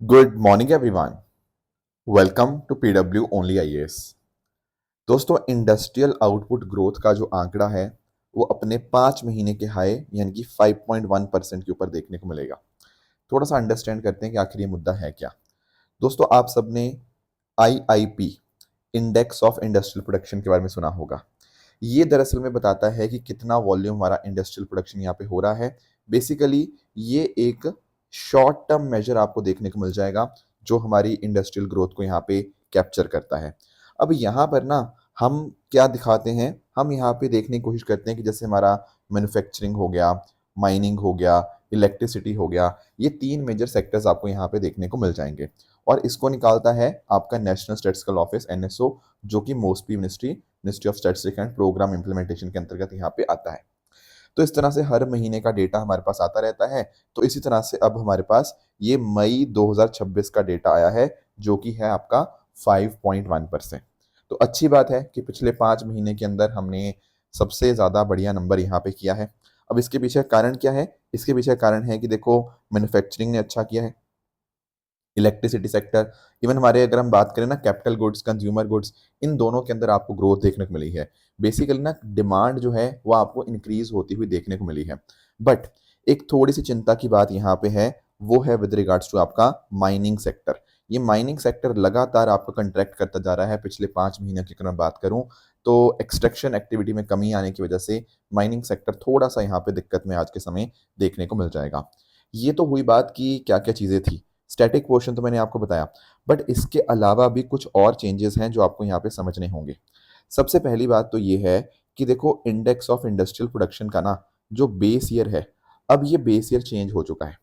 Good morning everyone. Welcome to PW only IAS. दोस्तों, industrial output growth का जो आंकड़ा है वो अपने 5 महीने के हाई यानी कि 5.1% के ऊपर देखने को मिलेगा। थोड़ा सा अंडरस्टैंड करते हैं कि आखिर ये मुद्दा है क्या। दोस्तों, आप सबने IIP index of industrial production के बारे में सुना होगा। ये दरअसल में बताता है कि कितना वॉल्यूम हमारा इंडस्ट्रियल प्रोडक्शन यहाँ पे हो रहा है। बेसिकली ये एक शॉर्ट टर्म मेजर आपको देखने को मिल जाएगा जो हमारी इंडस्ट्रियल ग्रोथ को यहाँ पे कैप्चर करता है। अब यहाँ पर ना हम क्या दिखाते हैं, हम यहाँ पे देखने की कोशिश करते हैं कि जैसे हमारा मैन्युफैक्चरिंग हो गया, माइनिंग हो गया, इलेक्ट्रिसिटी हो गया, ये 3 मेजर सेक्टर्स आपको यहाँ पे देखने को मिल जाएंगे। और इसको निकालता है आपका नेशनल स्टैटिस्टिकल ऑफिस एनएसओ, जो कि mostly ministry of statistics and programme implementation के अंतर्गत यहाँ पे आता है। तो इस तरह से हर महीने का डेटा हमारे पास आता रहता है। तो इसी तरह से अब हमारे पास ये मई 2026 का डेटा आया है जो कि है आपका 5.1%। तो अच्छी बात है कि पिछले 5 महीने के अंदर हमने सबसे ज़्यादा बढ़िया नंबर यहाँ पे किया है। अब इसके पीछे कारण क्या है? इसके पीछे कारण है कि देखो, मैन्युफैक्चरिंग ने अच्छा किया है, इलेक्ट्रिसिटी सेक्टर, इवन हमारे अगर हम बात करें ना कैपिटल गुड्स, कंज्यूमर गुड्स, इन दोनों के अंदर आपको ग्रोथ देखने को मिली है। बेसिकली ना डिमांड जो है वो आपको इंक्रीज होती हुई देखने को मिली है। बट एक थोड़ी सी चिंता की बात यहाँ पे है, वो है विद रिगार्ड्स टू आपका माइनिंग सेक्टर। ये माइनिंग सेक्टर लगातार आपको कंट्रैक्ट करता जा रहा है। पिछले 5 महीने की अगर मैं बात करूं तो एक्सट्रैक्शन एक्टिविटी में कमी आने की वजह से माइनिंग सेक्टर थोड़ा सा यहाँ पे दिक्कत में आज के समय देखने को मिल जाएगा। ये तो हुई बात की क्या क्या चीज़ें थी। स्टैटिक पोर्शन तो मैंने आपको बताया, बट इसके अलावा भी कुछ और चेंजेस हैं जो आपको यहाँ पे समझने होंगे। सबसे पहली बात तो ये है कि देखो, इंडेक्स ऑफ इंडस्ट्रियल प्रोडक्शन का ना जो बेस ईयर है, अब ये बेस ईयर चेंज हो चुका है।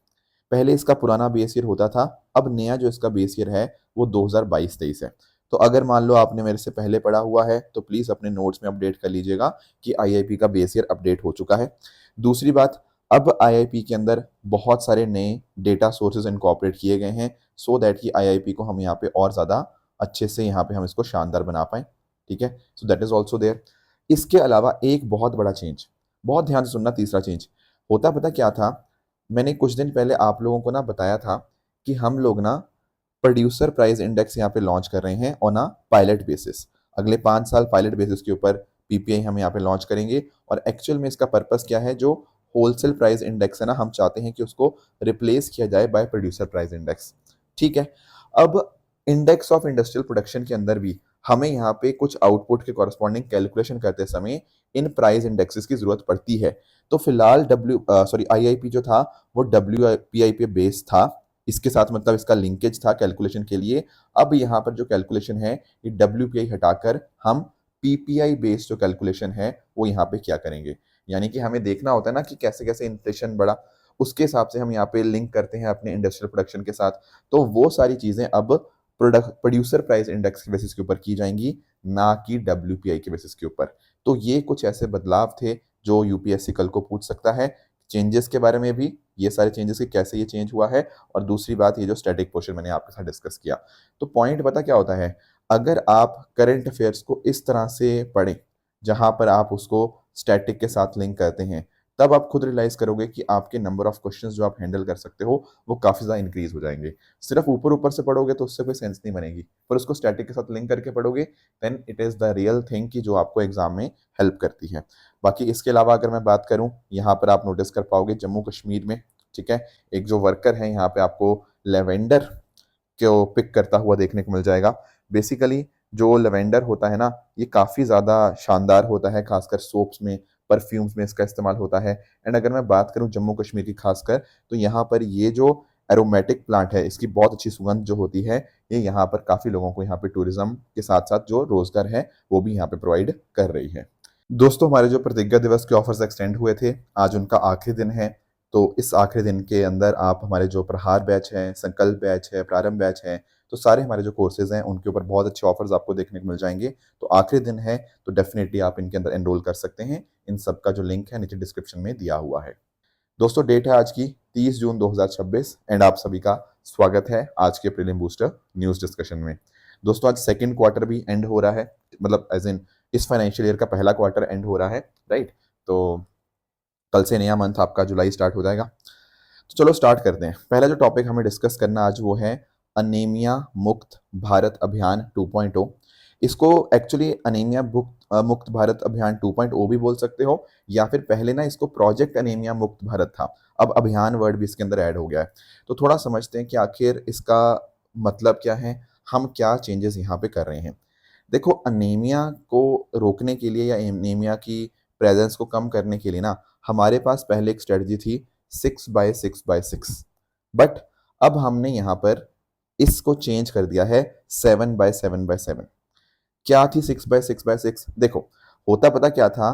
पहले इसका पुराना बेस ईयर होता था, अब नया जो इसका बेस ईयर है वो 2022-23 है। तो अगर मान लो आपने मेरे से पहले पढ़ा हुआ है तो प्लीज़ अपने नोट्स में अपडेट कर लीजिएगा कि आईआईपी का बेस ईयर अपडेट हो चुका है। दूसरी बात, अब आईआईपी के अंदर बहुत सारे नए डेटा सोर्सेज इनकॉर्पोरेट किए गए हैं सो दैट कि आईआईपी को हम यहाँ पे और ज़्यादा अच्छे से यहाँ पे हम इसको शानदार बना पाएँ। ठीक है, so that is also there. इसके अलावा एक बहुत बड़ा चेंज, बहुत ध्यान से सुनना, तीसरा चेंज होता पता क्या था? मैंने कुछ दिन पहले आप लोगों को ना बताया था कि हम लोग ना प्रोड्यूसर प्राइस इंडेक्स यहाँ पे लॉन्च कर रहे हैं ऑन अ पायलट बेसिस। अगले 5 साल पायलट बेसिस के ऊपर पीपीआई हम यहाँ पे लॉन्च करेंगे। और एक्चुअल में इसका पर्पस क्या है? जो होलसेल प्राइस इंडेक्स है ना, हम चाहते हैं कि उसको रिप्लेस किया जाए बाय प्रोड्यूसर प्राइस इंडेक्स। ठीक है, अब इंडेक्स ऑफ इंडस्ट्रियल प्रोडक्शन के अंदर भी हमें यहाँ पे कुछ आउटपुट के कॉरस्पॉन्डिंग कैलकुलेशन करते समय इन प्राइस इंडेक्सेस की जरूरत पड़ती है। तो फिलहाल आईआईपी जो था वो डब्ल्यूपीआई पे बेस था। इसके साथ मतलब इसका लिंकेज था कैलकुलेशन के लिए। अब यहाँ पर जो कैलकुलेशन है ये डब्ल्यूपीआई हटाकर हम पीपीआई बेस्ड जो कैलकुलेशन है वो यहाँ पे क्या करेंगे। यानी कि हमें देखना होता है ना कि कैसे कैसे इन्फ्लेशन बढ़ा, उसके हिसाब से हम यहाँ पे लिंक करते हैं अपने इंडस्ट्रियल प्रोडक्शन के साथ। तो वो सारी चीजें अब प्रोड्यूसर प्राइस इंडेक्स के बेसिस के ऊपर की जाएंगी, ना कि डब्ल्यूपीआई के बेसिस के ऊपर। तो ये कुछ ऐसे बदलाव थे जो यूपीएससी कल को पूछ सकता है। चेंजेस के बारे में भी, ये सारे चेंजेस के कैसे ये चेंज हुआ है, और दूसरी बात ये जो स्टैटिक पोर्शन मैंने आपके साथ डिस्कस किया। तो पॉइंट पता क्या होता है? अगर आप करंट अफेयर्स को इस तरह से पढ़ें जहां पर आप उसको स्टैटिक के साथ लिंक करते हैं, तब आप खुद रियलाइज करोगे कि आपके नंबर ऑफ क्वेश्चंस जो आप हैंडल कर सकते हो वो काफी ज्यादा इंक्रीज हो जाएंगे। सिर्फ ऊपर ऊपर से पढ़ोगे तो उससे कोई सेंस नहीं बनेगी, पर उसको स्टैटिक के साथ लिंक करके पढ़ोगे then it is the real thing कि जो आपको एग्जाम में हेल्प करती है। बाकी इसके अलावा अगर मैं बात करूं, यहाँ पर आप नोटिस कर पाओगे जम्मू कश्मीर में, ठीक है, एक जो वर्कर है यहाँ पे आपको लेवेंडर को पिक करता हुआ देखने को मिल जाएगा। बेसिकली जो लेवेंडर होता है ना, ये काफ़ी ज़्यादा शानदार होता है, खासकर सोप्स में, परफ्यूम्स में इसका इस्तेमाल होता है। एंड अगर मैं बात करूं जम्मू कश्मीर की खासकर, तो यहाँ पर ये जो एरोमेटिक प्लांट है इसकी बहुत अच्छी सुगंध जो होती है, ये यहाँ पर काफ़ी लोगों को यहाँ पे टूरिज्म के साथ साथ जो रोजगार है वो भी यहाँ पे प्रोवाइड कर रही है। दोस्तों, हमारे जो प्रतिज्ञा दिवस के ऑफर्स एक्सटेंड हुए थे, आज उनका आखिरी दिन है। तो इस आखिरी दिन के अंदर आप हमारे जो प्रहार बैच है, संकल्प बैच है, प्रारंभ बैच है, तो सारे हमारे जो कोर्सेज हैं उनके ऊपर बहुत अच्छे ऑफर्स आपको देखने को मिल जाएंगे। तो आखिरी दिन है तो डेफिनेटली आप इनके अंदर एनरोल कर सकते हैं। इन सब का जो लिंक है नीचे डिस्क्रिप्शन में दिया हुआ है। दोस्तों, डेट है आज की 30 जून 2026 एंड आप सभी का स्वागत है आज के प्रीलिम बूस्टर न्यूज़ डिस्कशन में। दोस्तों, आज सेकंड क्वार्टर भी एंड हो रहा है, मतलब एज इन इस फाइनेंशियल ईयर का पहला क्वार्टर एंड हो रहा है, राइट। तो कल से नया मंथ आपका जुलाई स्टार्ट हो जाएगा। तो चलो स्टार्ट करते हैं। पहला जो टॉपिक हमें डिस्कस करना आज वो है अनीमिया मुक्त भारत अभियान 2.0। इसको एक्चुअली अनीमिया मुक्त भारत अभियान 2.0 भी बोल सकते हो, या फिर पहले ना इसको प्रोजेक्ट अनीमिया मुक्त भारत था, अब अभियान वर्ड भी इसके अंदर ऐड हो गया है। तो थोड़ा समझते हैं कि आखिर इसका मतलब क्या है, हम क्या चेंजेस यहाँ पे कर रहे हैं। देखो, अनीमिया को रोकने के लिए या अनीमिया की प्रेजेंस को कम करने के लिए ना हमारे पास पहले एक स्ट्रेटजी थी 6/6/6, बट अब हमने यहाँ पर इसको चेंज कर दिया है 7/7/7। क्या थी 6/6/6? देखो, होता पता क्या था,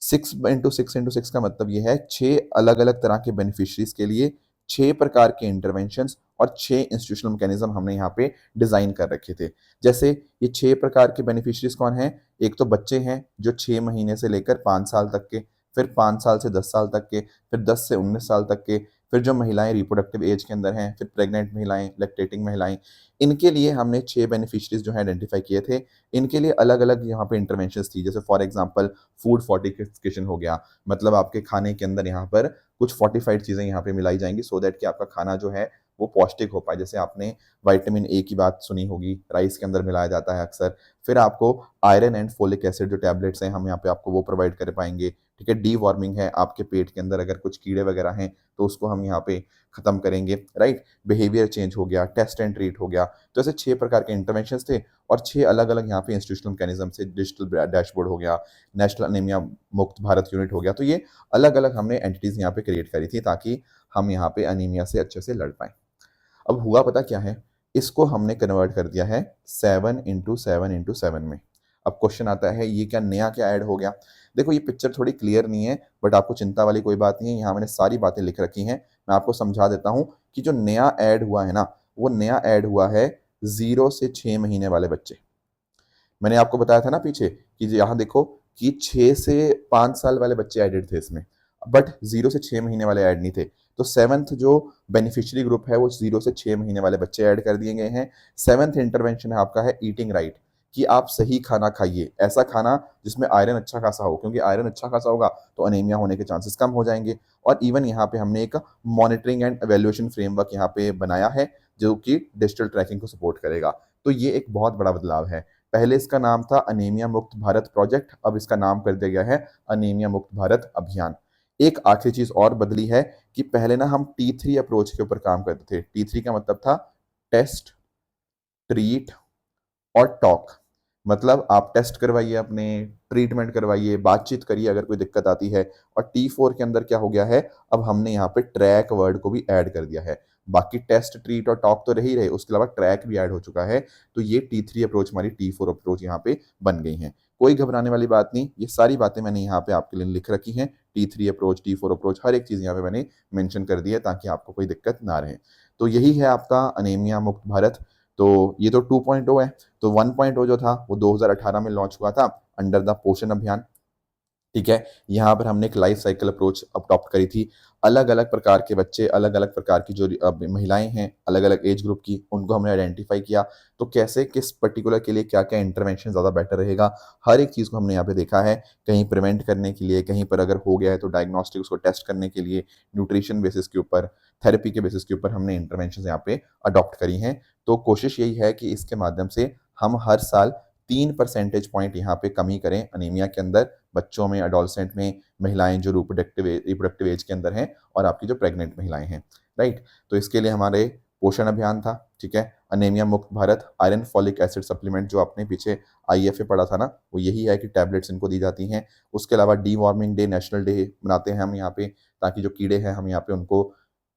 6 × 6 × 6 का मतलब ये है 6 अलग अलग तरह के बेनिफिशरीज के लिए 6 प्रकार के इंटरवेंशंस और 6 इंस्टीट्यूशनल मैकेनिज्म हमने यहाँ पे डिजाइन कर रखे थे। जैसे ये 6 प्रकार के बेनिफिशरीज कौन है? एक तो बच्चे हैं जो 6 महीने से लेकर 5 साल तक के, फिर 5 साल से 10 साल तक के, फिर 10 से 19 साल तक के, फिर जो महिलाएं रिप्रोडक्टिव एज के अंदर हैं, फिर प्रेग्नेंट महिलाएं, लैक्टेटिंग महिलाएं, इनके लिए हमने 6 बेनिफिशरीज जो है आइडेंटिफाई किए थे। इनके लिए अलग अलग यहाँ पे इंटरवेंशंस थी। जैसे फॉर एग्जांपल फूड फोर्टिफिकेशन हो गया, मतलब आपके खाने के अंदर यहाँ पर कुछ फोर्टिफाइड चीज़ें यहाँ पे मिलाई जाएंगी सो दैट कि आपका खाना जो है वो पौष्टिक हो पाए। जैसे आपने विटामिन ए की बात सुनी होगी, राइस के अंदर मिलाया जाता है अक्सर। फिर आपको आयरन एंड फोलिक एसिड जो टैबलेट्स हैं हम यहाँ पे आपको वो प्रोवाइड कर पाएंगे। ठीक है, डी वार्मिंग है, आपके पेट के अंदर अगर कुछ कीड़े वगैरह हैं तो उसको हम यहाँ पे खत्म करेंगे। राइट, बिहेवियर चेंज हो गया, टेस्ट एंड ट्रीट हो गया। तो ऐसे 6 प्रकार के इंटरवेंशन थे और 6 अलग अलग यहाँ पे इंस्टीट्यूशनल मैकेनिज्म से, डिजिटल डैशबोर्ड हो गया, नेशनल अनीमिया मुक्त भारत यूनिट हो गया। तो ये अलग अलग हमने एंटिटीज यहाँ पे क्रिएट करी थी ताकि हम यहाँ पे अनीमिया से अच्छे से लड़ पाए। अब हुआ पता क्या है, इसको हमने कन्वर्ट कर दिया है 7 × 7 × 7 में। अब क्वेश्चन आता है ये क्या नया क्या ऐड हो गया। देखो, ये पिक्चर थोड़ी क्लियर नहीं है, बट आपको चिंता वाली कोई बात नहीं है, यहाँ मैंने सारी बातें लिख रखी हैं। मैं आपको समझा देता हूँ कि जो नया ऐड हुआ है ना, वो नया ऐड हुआ है 0 से 6 महीने वाले बच्चे। मैंने आपको बताया था ना पीछे कि यहाँ देखो कि 6 से 5 साल वाले बच्चे एडेड थे इसमें, बट 0 से 6 महीने वाले ऐड नहीं थे। तो सेवंथ जो बेनिफिशियरी ग्रुप है वो 0 से 6 महीने वाले बच्चे ऐड कर दिए गए हैं। सेवंथ इंटरवेंशन है आपका है ईटिंग राइट, कि आप सही खाना खाइए, ऐसा खाना जिसमें आयरन अच्छा खासा हो, क्योंकि आयरन अच्छा खासा होगा तो अनीमिया होने के चांसेस कम हो जाएंगे। और इवन यहाँ पे हमने एक मॉनिटरिंग एंड एवेल्युएशन फ्रेमवर्क यहाँ पे बनाया है जो कि डिजिटल ट्रैकिंग को सपोर्ट करेगा। तो ये एक बहुत बड़ा बदलाव है। पहले इसका नाम था अनीमिया मुक्त भारत प्रोजेक्ट, अब इसका नाम कर दिया गया है अनीमिया मुक्त भारत अभियान। एक आखिरी चीज और बदली है कि पहले ना हम T3 अप्रोच के ऊपर काम करते थे। T3 का मतलब था टेस्ट, ट्रीट और टॉक। मतलब आप टेस्ट करवाइए, अपने ट्रीटमेंट करवाइए, बातचीत करिए अगर कोई दिक्कत आती है। और T4 के अंदर क्या हो गया है, अब हमने यहाँ पे ट्रैक वर्ड को भी ऐड कर दिया है। बाकी टेस्ट, ट्रीट और टॉक तो रह ही रहे, उसके अलावा ट्रैक भी ऐड हो चुका है। तो ये T3 अप्रोच हमारी T4 अप्रोच यहाँ पे बन गई है। कोई घबराने वाली बात नहीं, ये सारी बातें मैंने यहाँ पे आपके लिए लिख रखी हैं। T3 अप्रोच, T4 अप्रोच, हर एक चीज़ यहाँ पे मैंने मेंशन कर दी है ताकि आपको कोई दिक्कत ना रहे। तो यही है आपका अनीमिया मुक्त भारत। तो ये तो 2.0 है। तो 1.0 जो था वो 2018 में लॉन्च हुआ था अंडर द पोषण अभियान। ठीक है, यहाँ पर हमने एक लाइफ साइकिल अप्रोच अडॉप्ट करी थी। अलग अलग प्रकार के बच्चे, अलग अलग प्रकार की जो महिलाएं हैं, अलग अलग एज ग्रुप की, उनको हमने आइडेंटिफाई किया। तो कैसे किस पर्टिकुलर के लिए क्या क्या इंटरवेंशन ज़्यादा बेटर रहेगा, हर एक चीज़ को हमने यहाँ पे देखा है। कहीं प्रिवेंट करने के लिए, कहीं पर अगर हो गया है तो डायग्नोस्टिक उसको टेस्ट करने के लिए, न्यूट्रिशन बेसिस के ऊपर, थेरेपी के बेसिस के ऊपर हमने इंटरवेंशन यहाँ पे अडॉप्ट करी हैं। तो कोशिश यही है कि इसके माध्यम से हम हर साल 3 परसेंटेज पॉइंट यहाँ पे कमी करें अनीमिया के अंदर, बच्चों में, अडोलसेंट में, महिलाएं जो रिप्रोडक्टिव एज के अंदर हैं और आपकी जो प्रेग्नेंट महिलाएं हैं। राइट, तो इसके लिए हमारे पोषण अभियान था। ठीक है, अनीमिया मुक्त Bharat, iron folic acid supplement जो आपने पीछे आईएफए पढ़ा था ना, वो यही है कि टैबलेट्स इनको दी जाती हैं। उसके अलावा D warming day, national day मनाते हैं हम यहाँ पे, ताकि जो कीड़े हैं हम यहाँ पे उनको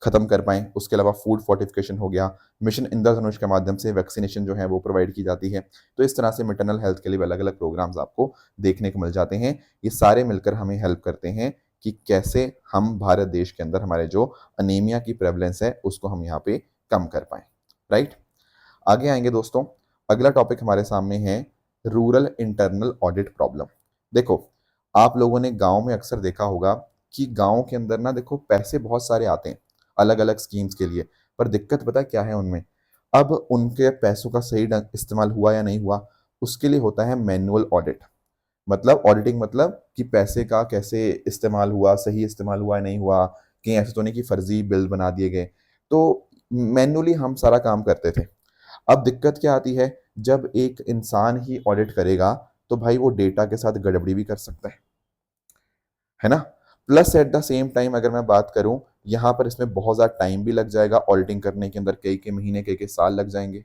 खत्म कर पाएं। उसके अलावा फूड फोर्टिफिकेशन हो गया, मिशन इंद्रधनुष के माध्यम से वैक्सीनेशन जो है वो प्रोवाइड की जाती है। तो इस तरह से मेटरनल हेल्थ के लिए अलग अलग प्रोग्राम्स आपको देखने को मिल जाते हैं। ये सारे मिलकर हमें हेल्प करते हैं कि कैसे हम भारत देश के अंदर हमारे जो अनीमिया की प्रेवलेंस है उसको हम यहाँ पे कम कर पाए। राइट, आगे आएंगे दोस्तों। अगला टॉपिक हमारे सामने है रूरल इंटरनल ऑडिट प्रॉब्लम। देखो, आप लोगों ने गांव में अक्सर देखा होगा कि गांव के अंदर ना देखो पैसे बहुत सारे आते हैं अलग अलग स्कीम्स के लिए, पर दिक्कत पता क्या है उनमें, अब उनके पैसों का सही ढंग इस्तेमाल हुआ या नहीं हुआ, उसके लिए होता है मैनुअल ऑडिट। मतलब ऑडिटिंग मतलब कि पैसे का कैसे इस्तेमाल हुआ, सही इस्तेमाल हुआ या नहीं हुआ, कहीं ऐसे तो नहीं कि फर्जी बिल बना दिए गए। तो मैन्युअली हम सारा काम करते थे। अब दिक्कत क्या आती है, जब एक इंसान ही ऑडिट करेगा तो भाई वो डेटा के साथ गड़बड़ी भी कर सकता है ना। Plus at the same time अगर मैं बात करूं, यहाँ पर इसमें बहुत ज़्यादा टाइम भी लग जाएगा, ऑडिटिंग करने के अंदर कई कई महीने कई कई साल लग जाएंगे।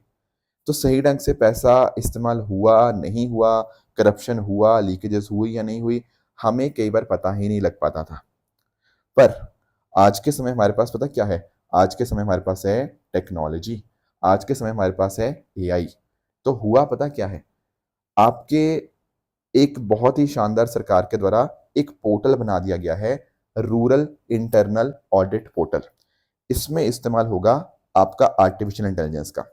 तो सही ढंग से पैसा इस्तेमाल हुआ नहीं हुआ, करप्शन हुआ, लीकेजेस हुई या नहीं हुई, हमें कई बार पता ही नहीं लग पाता था। पर आज के समय हमारे पास पता क्या है, आज के समय हमारे पास है टेक्नोलॉजी, आज के समय हमारे पास है एआई। तो हुआ पता क्या है, आपके एक बहुत ही शानदार सरकार के द्वारा एक पोर्टल बना दिया गया है, रूरल इंटरनल ऑडिट पोर्टल। इसमें इस्तेमाल होगा आपका आर्टिफिशियल इंटेलिजेंस का।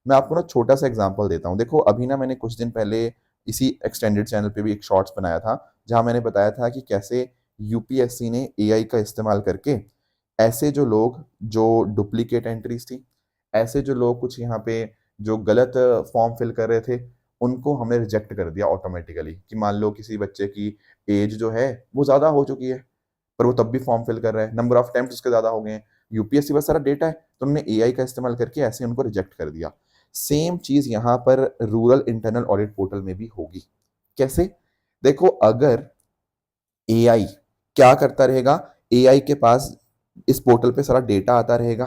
मैं आपको ना छोटा सा एग्जांपल देता हूँ। देखो अभी ना मैंने कुछ दिन पहले इसी एक्सटेंडेड चैनल पे भी एक शॉर्ट्स बनाया था, जहां मैंने बताया था कि कैसे यूपीएससी ने एआई का इस्तेमाल करके ऐसे जो लोग जो डुप्लीकेट एंट्रीज थी, ऐसे जो लोग कुछ यहाँ पे जो गलत फॉर्म फिल कर रहे थे, उनको हमने रिजेक्ट कर दिया ऑटोमेटिकली। कि मान लो किसी बच्चे की एज जो है वो ज़्यादा हो चुकी है, पर वो तब भी फॉर्म फिल कर रहा है, नंबर ऑफ अटेम्प्ट्स उसके ज़्यादा हो गए हैं, यूपीएससी बस सारा डेटा है, तो उन्होंने एआई का इस्तेमाल करके ऐसे उनको रिजेक्ट कर दिया। सेम चीज़ यहाँ पर रूरल इंटरनल ऑडिट पोर्टल में भी होगी। कैसे? देखो अगर एआई क्या करता रहेगा, एआई के पास इस पोर्टल पे सारा डेटा आता रहेगा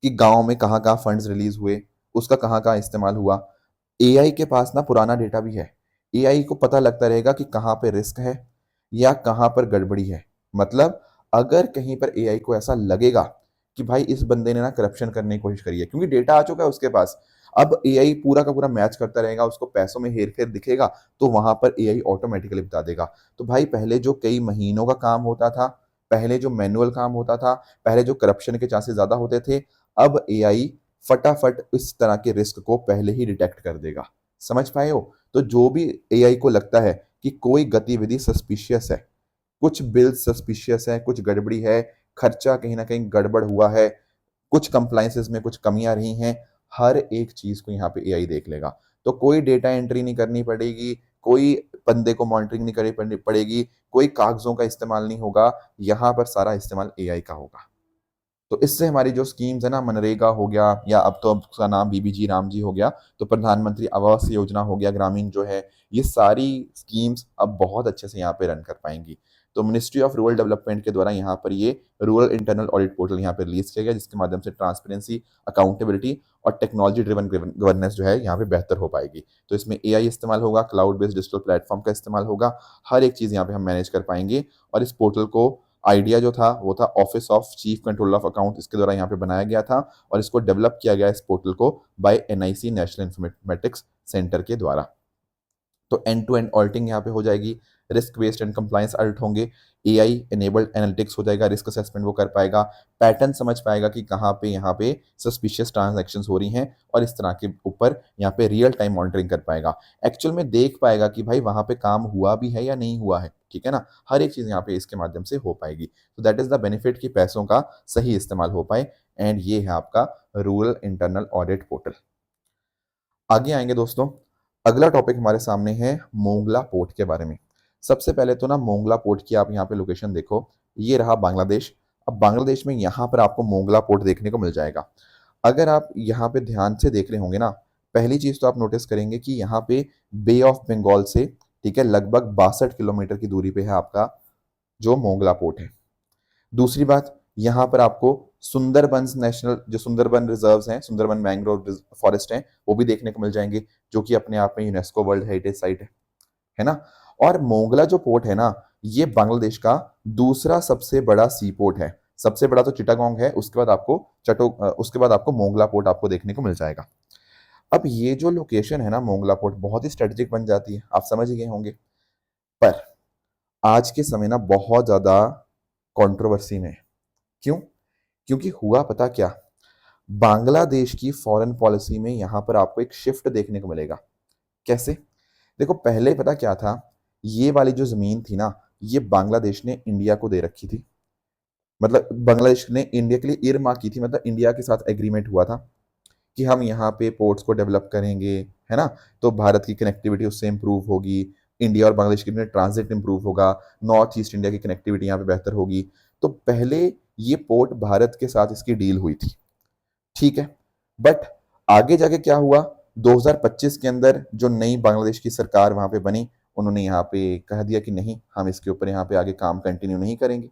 कि गांव में कहाँ कहाँ फंड्स रिलीज हुए, उसका कहाँ कहाँ इस्तेमाल हुआ। एआई के पास ना पुराना डेटा भी है, एआई को पता लगता रहेगा कि कहाँ पे रिस्क है या कहाँ पर गड़बड़ी है। मतलब अगर कहीं पर एआई को ऐसा लगेगा कि भाई इस बंदे ने ना करप्शन करने की कोशिश करी है, क्योंकि डेटा आ चुका है उसके पास, अब एआई पूरा का पूरा मैच करता रहेगा, उसको पैसों में हेर फेर दिखेगा तो वहां पर एआई ऑटोमेटिकली बता देगा। तो भाई पहले जो कई महीनों का काम होता था, पहले जो मैनुअल काम होता था, पहले जो करप्शन के चांसेस ज्यादा होते थे, अब एआई फटाफट इस तरह के रिस्क को पहले ही डिटेक्ट कर देगा। समझ पाए हो? तो जो भी एआई को लगता है कि कोई गतिविधि सस्पिशियस है, कुछ बिल सस्पिशियस है, कुछ गड़बड़ी है, खर्चा कहीं ना कहीं गड़बड़ हुआ है, कुछ कंप्लाइंसेस में कुछ कमियां रही हैं, हर एक चीज को यहाँ पे एआई देख लेगा। तो कोई डेटा एंट्री नहीं करनी पड़ेगी, कोई बंदे को मॉनिटरिंग नहीं करनी पड़ेगी, कोई कागजों का इस्तेमाल नहीं होगा, यहाँ पर सारा इस्तेमाल एआई का होगा। तो इससे हमारी जो स्कीम्स है ना, मनरेगा हो गया, या अब तो अब उसका नाम बीबीजी राम जी हो गया, तो प्रधानमंत्री आवास योजना हो गया ग्रामीण जो है, ये सारी स्कीम्स अब बहुत अच्छे से यहाँ पे रन कर पाएंगी। तो मिनिस्ट्री ऑफ रूरल डेवलपमेंट के द्वारा यहाँ पर ये रूरल इंटरनल ऑडिट पोर्टल यहाँ पे रिलीज किया गया, जिसके माध्यम से ट्रांसपेरेंसी, अकाउंटेबिलिटी और टेक्नोलॉजी ड्रिवन गवर्नेंस जो है यहाँ पे बेहतर हो पाएगी। तो इसमें एआई इस्तेमाल होगा, क्लाउड बेस्ड डिजिटल प्लेटफॉर्म का इस्तेमाल होगा, हर एक चीज़ यहाँ पे हम मैनेज कर पाएंगे। और इस पोर्टल को आइडिया जो था वो था office of chief controller of account, इसके द्वारा यहाँ पे बनाया गया था, और इसको डेवलप किया गया इस पोर्टल को by NIC national informatics centre के द्वारा। तो एंड टू एंड ऑडिटिंग यहाँ पे हो जाएगी, risk based and compliance audit होंगे, एआई एनेबल्ड एनालिटिक्स हो जाएगा, रिस्क असेसमेंट वो कर पाएगा, पैटर्न समझ पाएगा कि कहाँ पे यहाँ पे सस्पिशियस ट्रांजैक्शंस हो रही हैं, और इस तरह के ऊपर यहाँ पे रियल टाइम मॉनिटरिंग कर पाएगा, एक्चुअल में देख पाएगा कि भाई वहाँ पे काम हुआ भी है या नहीं हुआ है। ठीक है ना, हर एक चीज़ यहाँ पे इसके माध्यम से हो पाएगी। तो दैट इज द बेनिफिट कि पैसों का सही इस्तेमाल हो पाए, एंड ये है आपका रूरल इंटरनल ऑडिट पोर्टल। आगे आएंगे दोस्तों, अगला टॉपिक हमारे सामने है मोंगला पोर्ट के बारे में। सबसे पहले तो ना मोंगला पोर्ट की आप यहाँ पे लोकेशन देखो, ये रहा बांग्लादेश। अब बांग्लादेश में यहाँ पर आपको मोंगला पोर्ट देखने को मिल जाएगा। अगर आप यहाँ पे ध्यान से देख रहे होंगे ना, पहली चीज तो आप नोटिस करेंगे कि यहाँ पे बे ऑफ बंगाल से, ठीक है, लगभग 62 किलोमीटर की दूरी पे है आपका जो मोंगला पोर्ट है। दूसरी बात, यहाँ पर आपको सुंदरबंस नेशनल जो सुंदरबन रिजर्व्स हैं, सुंदरबन मैंग्रोव फॉरेस्ट हैं, वो भी देखने को मिल जाएंगे, जो कि अपने आप में यूनेस्को वर्ल्ड हेरिटेज साइट है ना। और मोंगला जो पोर्ट है ना, ये बांग्लादेश का दूसरा सबसे बड़ा सी पोर्ट है। सबसे बड़ा तो चिटागोंग है, उसके बाद आपको उसके बाद आपको मोंगला पोर्ट आपको देखने को मिल जाएगा। अब ये जो लोकेशन है ना मोंगला पोर्ट, बहुत ही स्ट्रेटेजिक बन जाती है, आप समझ ही गए होंगे। पर आज के समय ना बहुत ज्यादा कंट्रोवर्सी में है। क्यों? क्योंकि हुआ पता क्या, बांग्लादेश की फॉरेन पॉलिसी में यहां पर आपको एक शिफ्ट देखने को मिलेगा। कैसे? देखो पहले पता क्या था, ये वाली जो जमीन थी ना, ये बांग्लादेश ने इंडिया को दे रखी थी। मतलब बांग्लादेश ने इंडिया के लिए ईयरमार्क की थी, मतलब इंडिया के साथ एग्रीमेंट हुआ था कि हम यहाँ पे पोर्ट्स को डेवलप करेंगे, है ना। तो भारत की कनेक्टिविटी उससे इंप्रूव होगी, इंडिया और बांग्लादेश के बीच ट्रांजिट इंप्रूव होगा, नॉर्थ ईस्ट इंडिया की कनेक्टिविटी यहाँ पे बेहतर होगी। तो पहले ये पोर्ट भारत के साथ इसकी डील हुई थी, ठीक है। बट आगे जाके क्या हुआ, 2025 के अंदर जो नई बांग्लादेश की सरकार वहां पे बनी, उन्होंने यहाँ पे कह दिया कि नहीं, हम इसके ऊपर यहाँ पे आगे काम कंटिन्यू नहीं करेंगे,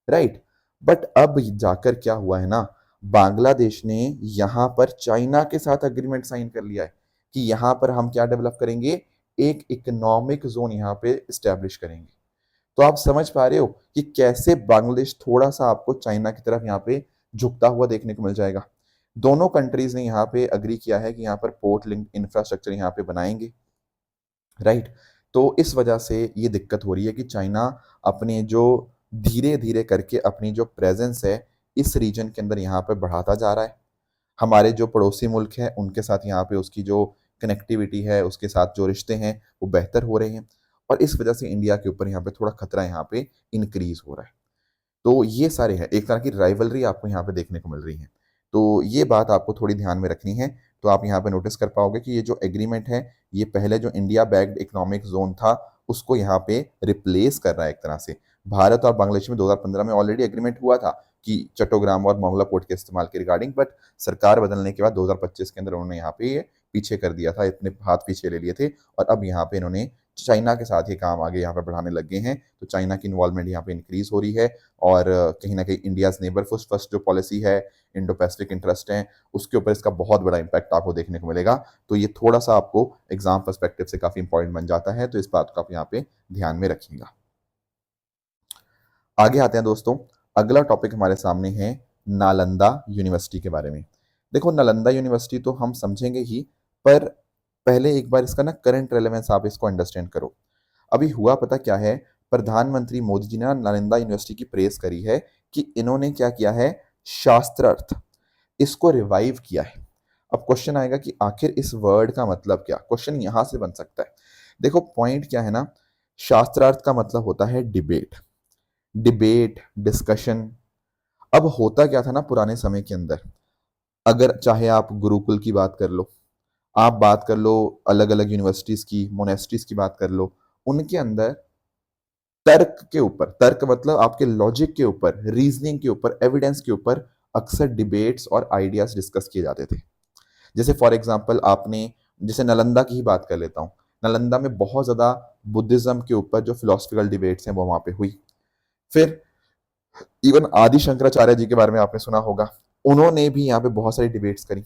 राइट। बट अब जाकर क्या हुआ है ना, बांग्लादेश ने यहाँ पर चाइना के साथ अग्रीमेंट साइन कर लिया है कि यहाँ पर हम क्या डेवलप करेंगे, एक इकोनॉमिक जोन यहाँ पे स्टैब्लिश करेंगे। तो आप समझ पा रहे हो कि कैसे बांग्लादेश थोड़ा सा आपको चाइना की तरफ यहाँ पे झुकता हुआ देखने को मिल जाएगा। दोनों कंट्रीज ने यहाँ पे अग्री किया है कि यहाँ पर पोर्ट लिंक इंफ्रास्ट्रक्चर यहाँ पे बनाएंगे, राइट। तो इस वजह से ये दिक्कत हो रही है कि चाइना अपने जो धीरे धीरे करके अपनी जो प्रेजेंस है इस रीजन के अंदर यहाँ पे बढ़ाता जा रहा है। हमारे जो पड़ोसी मुल्क हैं उनके साथ यहाँ पे उसकी जो कनेक्टिविटी है, उसके साथ जो रिश्ते हैं वो बेहतर हो रहे हैं, और इस वजह से इंडिया के ऊपर यहाँ पे थोड़ा खतरा यहाँ पे इंक्रीज हो रहा है। तो ये सारे हैं, एक तरह की राइवलरी आपको यहाँ पे देखने को मिल रही है। तो ये बात आपको थोड़ी ध्यान में रखनी है। तो आप यहाँ पे नोटिस कर पाओगे कि ये जो एग्रीमेंट है, ये पहले जो इंडिया बैक्ड इकोनॉमिक जोन था उसको यहाँ पे रिप्लेस कर रहा है एक तरह से। भारत और बांग्लादेश में 2015 में ऑलरेडी एग्रीमेंट हुआ था कि चट्टोग्राम और मोहला पोर्ट के इस्तेमाल के रिगार्डिंग, बट सरकार बदलने के बाद 2025 के अंदर उन्होंने यहाँ पे ये पीछे कर दिया था, इतने हाथ पीछे ले लिए थे, और अब यहाँ पे इन्होंने चाइना के साथ ये काम आगे यहाँ पे बढ़ाने लग गए हैं। तो चाइना की इन्वॉल्वमेंट यहाँ पे इंक्रीज हो रही है, और कहीं ना कहीं इंडियाज नेबर फर्स्ट जो पॉलिसी है, इंडो पैसिफिक इंटरेस्ट है, उसके ऊपर इसका बहुत बड़ा इंपैक्ट आपको देखने को मिलेगा। तो ये थोड़ा सा आपको एग्जाम पर्सपेक्टिव से काफी इंपॉर्टेंट बन जाता है, तो इस बात को आप यहाँ पे ध्यान में रखिएगा। आगे आते हैं दोस्तों, अगला टॉपिक हमारे सामने है नालंदा यूनिवर्सिटी के बारे में। देखो, नालंदा यूनिवर्सिटी तो हम समझेंगे ही, पर पहले एक बार इसका ना करंट रेलेवेंस आप इसको अंडरस्टैंड करो। अभी हुआ पता क्या है, प्रधानमंत्री मोदी जी ने नालंदा यूनिवर्सिटी की प्रेस करी है कि इन्होंने क्या किया है, शास्त्रार्थ इसको रिवाइव किया है। अब क्वेश्चन आएगा कि आखिर इस वर्ड का मतलब क्या, क्वेश्चन यहां से बन सकता है। देखो पॉइंट क्या है ना, शास्त्रार्थ का मतलब होता है डिबेट, डिबेट डिस्कशन। अब होता क्या था ना पुराने समय के अंदर, अगर चाहे आप गुरुकुल की बात कर लो, आप बात कर लो अलग अलग यूनिवर्सिटीज की, मोनेस्ट्रीज की बात कर लो, उनके अंदर तर्क के ऊपर, तर्क मतलब आपके लॉजिक के ऊपर, रीजनिंग के ऊपर, एविडेंस के ऊपर अक्सर डिबेट्स और आइडियाज डिस्कस किए जाते थे। जैसे फॉर एग्जांपल आपने, जैसे नालंदा की ही बात कर लेता हूँ, नालंदा में बहुत ज्यादा बुद्धिज्म के ऊपर जो फिलोसफिकल डिबेट्स हैं वो वहां पे हुई। फिर इवन आदि शंकराचार्य जी के बारे में आपने सुना होगा, उन्होंने भी यहाँ पे बहुत सारी डिबेट्स करी।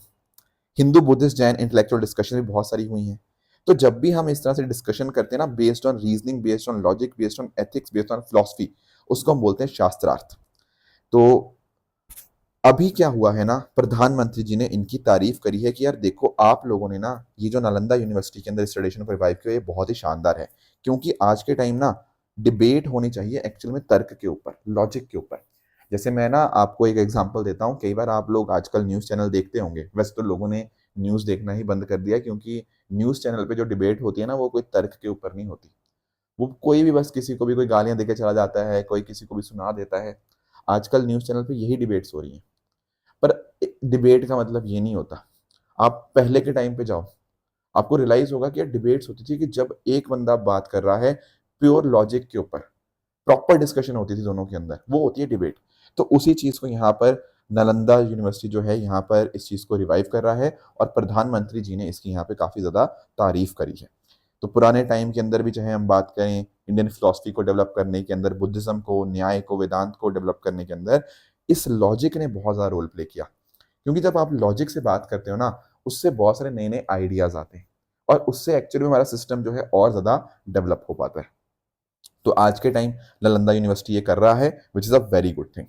Hindu Buddhist Jain intellectual discussion भी बहुत सारी हुई हैं। तो जब भी हम इस तरह से डिस्कशन करते हैं ना, based on reasoning, based on logic, based on ethics, based on philosophy, उसको हम बोलते हैं शास्त्रार्थ। तो अभी क्या हुआ है ना, प्रधानमंत्री जी ने इनकी तारीफ करी है कि यार देखो, आप लोगों ने ना ये जो नालंदा यूनिवर्सिटी के अंदर इस ट्रेडिशन को रिवाइव किया, ये बहुत ही शानदार है। क्योंकि आज के टाइम ना डिबेट होनी चाहिए एक्चुअल में तर्क के ऊपर, लॉजिक के ऊपर। जैसे मैं ना आपको एक एग्जांपल देता हूँ, कई बार आप लोग आजकल न्यूज़ चैनल देखते होंगे, वैसे तो लोगों ने न्यूज़ देखना ही बंद कर दिया, क्योंकि न्यूज़ चैनल पे जो डिबेट होती है ना, वो कोई तर्क के ऊपर नहीं होती। वो कोई भी बस किसी को भी कोई गालियां देके चला जाता है, कोई किसी को भी सुना देता है। आजकल न्यूज़ चैनल पे यही डिबेट्स हो रही हैं। पर डिबेट का मतलब ये नहीं होता। आप पहले के टाइम पे जाओ, आपको रियलाइज होगा कि यार डिबेट्स होती थी कि जब एक बंदा बात कर रहा है प्योर लॉजिक के ऊपर, प्रॉपर डिस्कशन होती थी दोनों के अंदर, वो होती है डिबेट। तो उसी चीज को यहाँ पर नालंदा यूनिवर्सिटी जो है यहाँ पर इस चीज को रिवाइव कर रहा है, और प्रधानमंत्री जी ने इसकी यहाँ पे काफी ज्यादा तारीफ करी है। तो पुराने टाइम के अंदर भी चाहे हम बात करें इंडियन फिलोसफी को डेवलप करने के अंदर, बुद्धिज्म को, न्याय को, वेदांत को डेवलप करने के अंदर इस लॉजिक ने बहुत ज्यादा रोल प्ले किया। क्योंकि जब आप लॉजिक से बात करते हो ना, उससे बहुत सारे नए नए आइडियाज आते हैं, और उससे एक्चुअली हमारा सिस्टम जो है और ज्यादा डेवलप हो पाता है। तो आज के टाइम नालंदा यूनिवर्सिटी ये कर रहा है, which is a very good thing.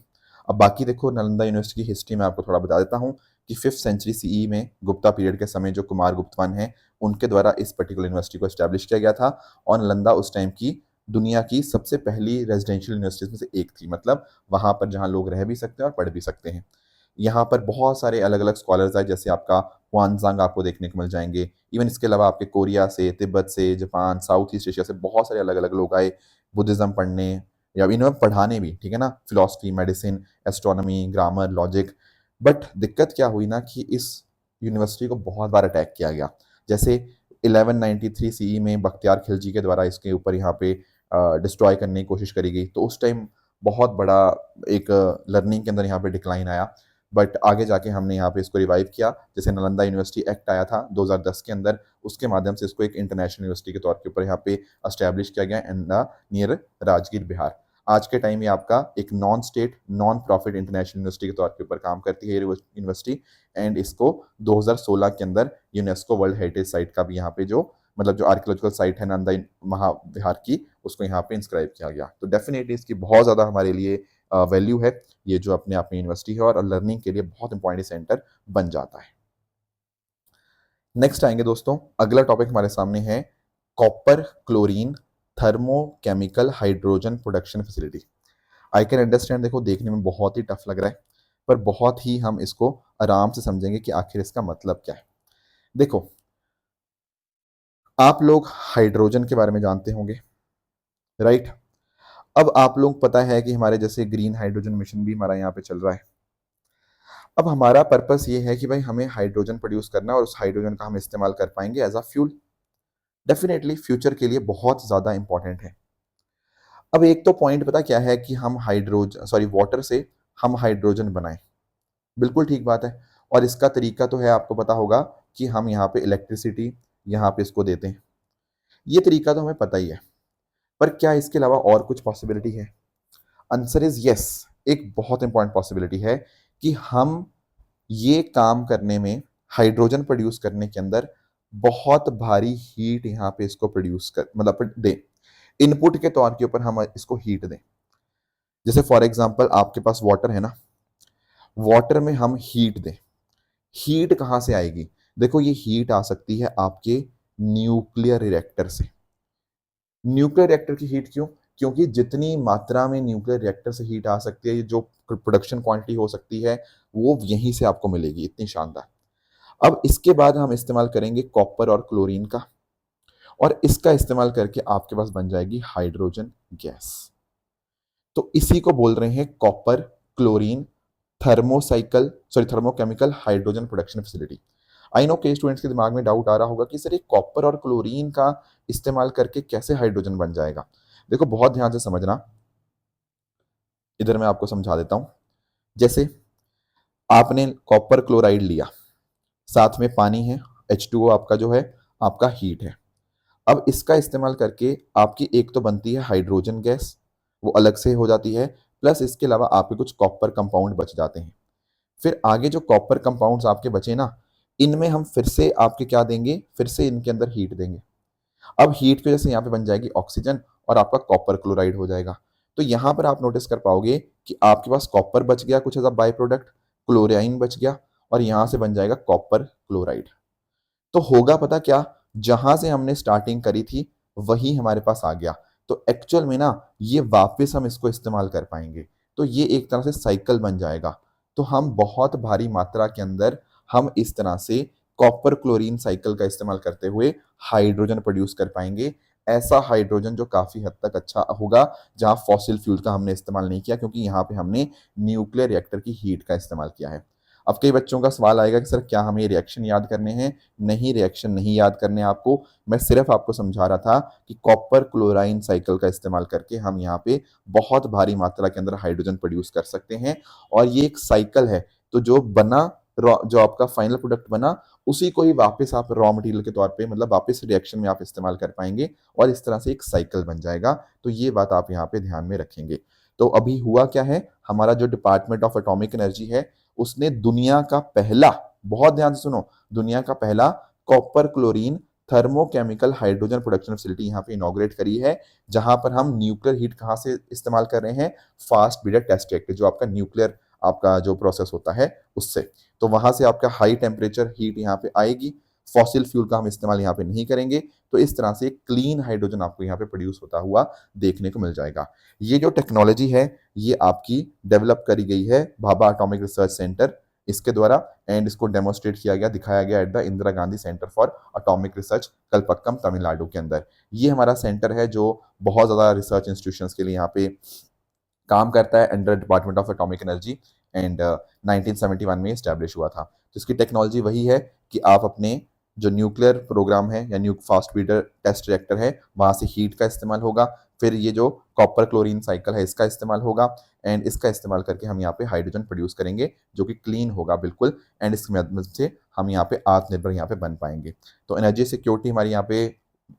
अब बाकी देखो, नालंदा यूनिवर्सिटी की हिस्ट्री में आपको थोड़ा बता देता हूँ कि 5th सेंचुरी सीई में गुप्ता पीरियड के समय जो कुमार गुप्तवन है, उनके द्वारा इस पर्टिकुलर यूनिवर्सिटी को एस्टैब्लिश किया गया था। और नालंदा उस टाइम की दुनिया की सबसे पहली रेजिडेंशियल यूनिवर्सिटीज में से एक थी, मतलब वहां पर जहां लोग रह भी सकते हैं और पढ़ भी सकते हैं। यहाँ पर बहुत सारे अलग अलग स्कॉलर्स आए, जैसे आपका हुआनजांग आपको देखने को मिल जाएंगे। इवन इसके अलावा आपके कोरिया से, तिब्बत से, जापान, साउथ ईस्ट एशिया से बहुत सारे अलग अलग लोग आए बुद्धिज्म पढ़ने, या इन्हें पढ़ाने भी, ठीक है ना, philosophy, medicine, astronomy, grammar, logic. But दिक्कत क्या हुई ना कि इस यूनिवर्सिटी को बहुत बार अटैक किया गया। जैसे 1193 सीई में बख्तियार खिलजी के द्वारा इसके ऊपर यहाँ पे डिस्ट्रॉय करने की कोशिश करी गई, तो उस टाइम बहुत बड़ा एक लर्निंग के अंदर यहाँ पे डिक्लाइन आया। बट आगे जाके हमने यहाँ पे इसको रिवाइव किया। जैसे नालंदा यूनिवर्सिटी एक्ट आया था 2010 के अंदर, उसके माध्यम से इसको एक इंटरनेशनल यूनिवर्सिटी के तौर के ऊपर यहाँ पे एस्टेब्लिश किया गया in the near Rajgir Bihar. आज के टाइम में आपका एक non state non profit international university के तौर के ऊपर काम करती है यूनिवर्सिटी, एंड इसको 2016 के अंदर यूनेस्को वर्ल्ड हेरिटेज साइट का भी यहाँ पे जो मतलब जो आर्कियोलॉजिकल साइट है नालंदा महाविहार की, उसको यहाँ पे इंस्क्राइब किया गया। तो डेफिनेटली इसकी बहुत ज़्यादा हमारे लिए वैल्यू है, ये जो अपने आप में यूनिवर्सिटी है, और लर्निंग के लिए बहुत इंपॉर्टेंट सेंटर बन जाता है। नेक्स्ट आएंगे दोस्तों, अगला टॉपिक हमारे सामने है copper chlorine thermochemical hydrogen production facility. I can understand, देखो देखने में बहुत ही टफ लग रहा है, पर बहुत ही हम इसको आराम से समझेंगे कि आखिर इसका मतलब क्या है। देखो, आप लोग हाइड्रोजन के बारे में जानते होंगे, राइट? अब आप लोग पता है कि हमारे जैसे ग्रीन हाइड्रोजन मिशन भी हमारा यहाँ पे चल रहा है। अब हमारा पर्पस ये है कि भाई हमें हाइड्रोजन प्रोड्यूस करना है और उस हाइड्रोजन का हम इस्तेमाल कर पाएंगे as a fuel. Definitely future के लिए बहुत ज़्यादा इंपॉर्टेंट है। अब एक तो पॉइंट पता क्या है कि हम वाटर से हम हाइड्रोजन बनाएं, बिल्कुल ठीक बात है। और इसका तरीका तो है, आपको पता होगा कि हम यहाँ पे इलेक्ट्रिसिटी यहाँ पे इसको देते हैं, ये तरीका तो हमें पता ही है। पर क्या इसके अलावा और कुछ पॉसिबिलिटी है? Answer is yes. एक बहुत इंपॉर्टेंट पॉसिबिलिटी है कि हम ये काम करने में, हाइड्रोजन प्रोड्यूस करने के अंदर बहुत भारी हीट यहाँ पे इसको प्रोड्यूस कर मतलब दें, इनपुट के तौर के ऊपर हम इसको हीट दें। जैसे फॉर एग्जांपल आपके पास वाटर है ना, वाटर में हम हीट दें, हीट कहाँ से आएगी? देखो ये हीट आ सकती है आपके न्यूक्लियर रिएक्टर से। न्यूक्लियर रिएक्टर की हीट क्यों? क्योंकि जितनी मात्रा में न्यूक्लियर रिएक्टर से हीट आ सकती है, जो प्रोडक्शन क्वांटिटी हो सकती है, वो यहीं से आपको मिलेगी, इतनी शानदार। अब इसके बाद हम इस्तेमाल करेंगे कॉपर और क्लोरीन का, और इसका इस्तेमाल करके आपके पास बन जाएगी हाइड्रोजन गैस। तो इसी को बोल रहे हैं copper chlorine thermochemical hydrogen production facility. I know कई स्टूडेंट्स के दिमाग में डाउट आ रहा होगा कि सर ये कॉपर और क्लोरीन का इस्तेमाल करके कैसे हाइड्रोजन बन जाएगा। देखो बहुत ध्यान से समझना, इधर मैं आपको समझा देता हूं। जैसे आपने कॉपर क्लोराइड लिया, साथ में पानी है, H2O आपका जो है आपका हीट है। अब इसका इस्तेमाल करके आपकी एक तो बनती है हाइड्रोजन गैस, वो अलग से हो जाती है, प्लस इसके अलावा आपके कुछ कॉपर कंपाउंड बच जाते हैं। फिर आगे जो कॉपर कंपाउंड्स आपके बचे ना, इनमें हम फिर से आपके क्या देंगे, फिर से इनके अंदर हीट देंगे। अब हीट की वजह से यहाँ पे बन जाएगी ऑक्सीजन और आपका कॉपर क्लोराइड हो जाएगा। तो यहाँ पर आप नोटिस कर पाओगे कि आपके पास कॉपर बच गया कुछ as a by product, chlorine बच गया, और यहाँ से बन जाएगा कॉपर क्लोराइड। तो होगा पता क्या, जहां से हमने स्टार्टिंग करी थी वही हमारे पास आ गया। तो एक्चुअल में ना ये वापस हम इसको इस्तेमाल कर पाएंगे। तो ये एक तरह से साइकिल बन जाएगा। तो हम बहुत भारी मात्रा के अंदर हम इस तरह से कॉपर क्लोरीन साइकिल का इस्तेमाल करते हुए हाइड्रोजन प्रोड्यूस कर पाएंगे। ऐसा हाइड्रोजन जो काफी हद तक अच्छा होगा, जहां फॉसिल फ्यूल का हमने इस्तेमाल नहीं किया, क्योंकि यहाँ पे हमने न्यूक्लियर रिएक्टर की हीट का इस्तेमाल किया है। अब कई बच्चों का सवाल आएगा कि सर क्या हमें रिएक्शन याद करने हैं? नहीं, रिएक्शन नहीं याद करने आपको। मैं सिर्फ आपको समझा रहा था कि कॉपर क्लोराइन साइकिल का इस्तेमाल करके हम यहाँ पे बहुत भारी मात्रा के अंदर हाइड्रोजन प्रोड्यूस कर सकते हैं, और ये एक साइकिल है। तो जो बना जो आपका फाइनल प्रोडक्ट बना, उसी को ही वापस आप रॉ मटेरियल के तौर पे मतलब वापस रिएक्शन में आप इस्तेमाल कर पाएंगे, और इस तरह से एक साइकिल बन जाएगा। तो ये बात आप यहाँ पे ध्यान में रखेंगे। तो अभी हुआ क्या है, हमारा जो डिपार्टमेंट ऑफ एटॉमिक एनर्जी है, उसने दुनिया का पहला, बहुत ध्यान से सुनो, दुनिया का पहला copper chlorine thermochemical hydrogen production facility यहाँ पे इनॉग्रेट करी है, जहां पर हम न्यूक्लियर हीट कहां से इस्तेमाल कर रहे हैं? फास्ट ब्रीडर टेस्ट रिएक्टर, जो आपका न्यूक्लियर आपका जो प्रोसेस होता है उससे। तो वहां से आपका हाई टेम्परेचर हीट यहाँ पे आएगी, फॉसिल फ्यूल का हम इस्तेमाल यहाँ पे नहीं करेंगे। तो इस तरह से क्लीन हाइड्रोजन आपको यहाँ पे प्रोड्यूस होता हुआ देखने को मिल जाएगा। ये जो टेक्नोलॉजी है ये आपकी डेवलप करी गई है भाभा एटॉमिक रिसर्च सेंटर, इसके द्वारा, एंड इसको डेमोस्ट्रेट किया गया, दिखाया गया at the Indira Gandhi centre for atomic research Kalpakkam Tamil Nadu के अंदर। ये हमारा सेंटर है जो बहुत ज़्यादा रिसर्च इंस्टीट्यूशंस के लिए यहाँ पे काम करता है under department of atomic energy, and 1971 में इस्टेब्लिश हुआ था। तो इसकी टेक्नोलॉजी वही है कि आप अपने जो न्यूक्लियर प्रोग्राम है या फास्ट ब्रीडर टेस्ट रिएक्टर है, वहां से हीट का इस्तेमाल होगा, फिर ये जो कॉपर क्लोरीन साइकिल है इसका इस्तेमाल होगा, एंड इसका इस्तेमाल करके हम यहाँ पे हाइड्रोजन प्रोड्यूस करेंगे जो कि क्लीन होगा बिल्कुल, एंड इसकी मदद से हम यहाँ पे आत्मनिर्भर यहाँ पे बन पाएंगे। तो एनर्जी सिक्योरिटी हमारी यहाँ पे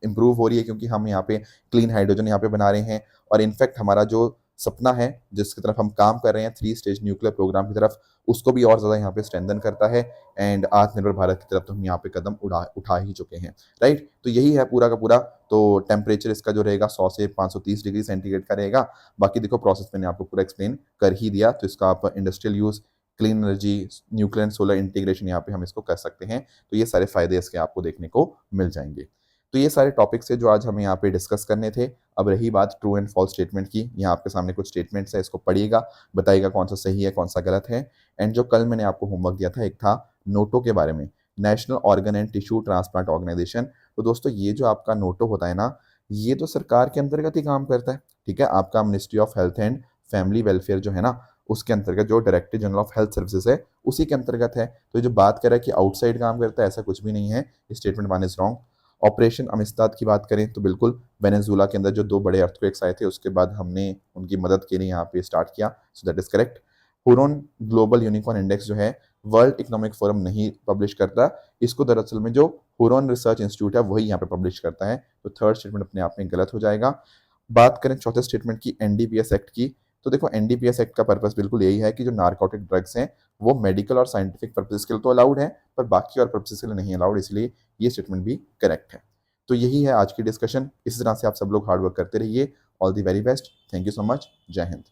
इंप्रूव हो रही है क्योंकि हम यहाँ पे क्लीन हाइड्रोजन यहाँ पे बना रहे हैं, और इनफैक्ट हमारा जो सपना है जिसकी तरफ हम काम कर रहे हैं 3 स्टेज न्यूक्लियर प्रोग्राम की तरफ, उसको भी और ज़्यादा यहाँ पे स्ट्रेंथन करता है, एंड आत्मनिर्भर भारत की तरफ तो हम यहाँ पे कदम उठा ही चुके हैं, राइट। तो यही है पूरा का पूरा। तो टेम्परेचर इसका जो रहेगा 100 से 530 डिग्री सेंटीग्रेड का रहेगा। बाकी देखो प्रोसेस मैंने आपको पूरा एक्सप्लेन कर ही दिया, तो इसका आप industrial use, clean energy, nuclear and solar integration यहाँ पे हम इसको कर सकते हैं। तो ये सारे फायदे इसके आपको देखने को मिल जाएंगे। तो ये सारे टॉपिक्स है जो आज हमें यहाँ पे डिस्कस करने थे। अब रही बात ट्रू एंड फॉल्स स्टेटमेंट की, यहाँ आपके सामने कुछ स्टेटमेंट्स है, इसको पढ़िएगा, बताइएगा कौन सा सही है कौन सा गलत है। एंड जो कल मैंने आपको होमवर्क दिया था, एक था नोटो के बारे में, national organ and tissue transplant organisation. तो दोस्तों ये जो आपका नोटो होता है ना, ये तो सरकार के अंतर्गत ही काम करता है, ठीक है। आपका ministry of health and family welfare जो है ना, उसके अंतर्गत जो director general of health services है उसी के अंतर्गत है। तो ये जो बात कर रहा है कि आउटसाइड काम करता है, ऐसा कुछ भी नहीं है। Statement one is wrong. Operation Amistad की बात करें तो बिल्कुल वेनेजुला के अंदर जो 2 बड़े अर्थक्वेक्स आए थे उसके बाद हमने उनकी मदद के लिए यहाँ पे स्टार्ट किया, so that is correct. Hurun Global Unicorn Index जो है वर्ल्ड इकोनॉमिक फोरम नहीं पब्लिश करता, इसको दरअसल में जो हुरोन रिसर्च इंस्टीट्यूट है वही यहाँ पे पब्लिश करता है। तो थर्ड स्टेटमेंट अपने आप में गलत हो जाएगा। बात करें चौथे स्टेटमेंट की, एनडीपीएस एक्ट की, तो देखो एनडीपीएस एक्ट का पर्पस बिल्कुल यही है कि जो नारकोटिक ड्रग्स हैं वो मेडिकल और साइंटिफिक पर्पज के लिए तो अलाउड है, पर बाकी और पर्पसेस के लिए नहीं अलाउड, इसलिए ये स्टेटमेंट भी करेक्ट है। तो यही है आज की डिस्कशन। इसी तरह से आप सब लोग हार्ड वर्क करते रहिए। All the very best. Thank you so much. जय हिंद।